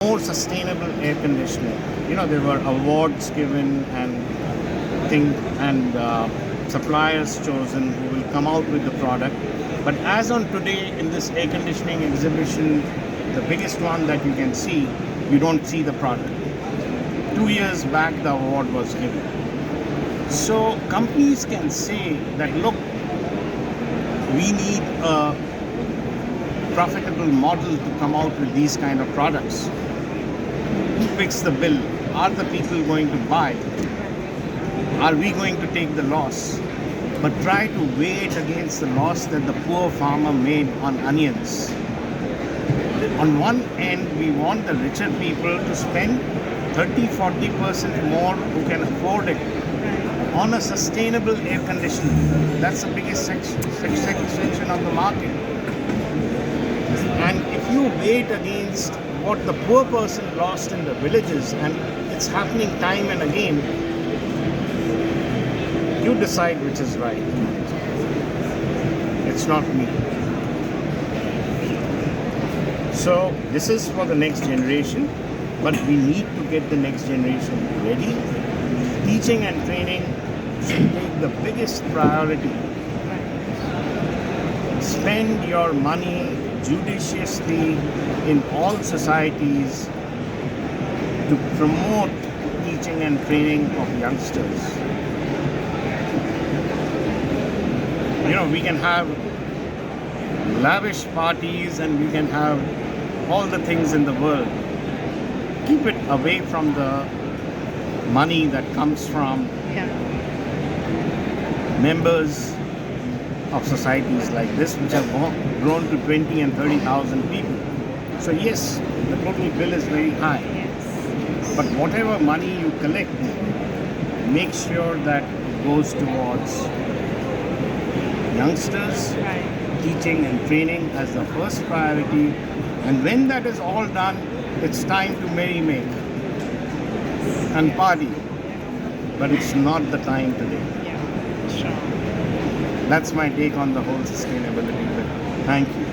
more sustainable air conditioning. There were awards given and suppliers chosen who will come out with the product. But as on today, in this air conditioning exhibition, the biggest one that you can see, you don't see the product. 2 years back, the award was given. So companies can say that, look, we need a profitable model to come out with these kind of products. Who picks the bill? Are the people going to buy? Are we going to take the loss? But try to weigh it against the loss that the poor farmer made on onions. On one end, we want the richer people to spend 30-40% more who can afford it on a sustainable air conditioning. That's the biggest section of the market. And if you weigh it against what the poor person lost in the villages, and it's happening time and again, you decide which is right. It's not me. So this is for the next generation, but we need to get the next generation ready. Teaching and training should take the biggest priority. Spend your money judiciously in all societies to promote teaching and training of youngsters. We can have lavish parties and we can have all the things in the world. Keep it away from the money that comes from members of societies like this, which have grown to 20 and 30,000 people. So yes, the total bill is very high. But whatever money you collect, make sure that it goes towards youngsters, teaching and training as the first priority. And when that is all done, it's time to merry-make and party. But it's not the time today. Yeah, sure. That's my take on the whole sustainability bit. Thank you.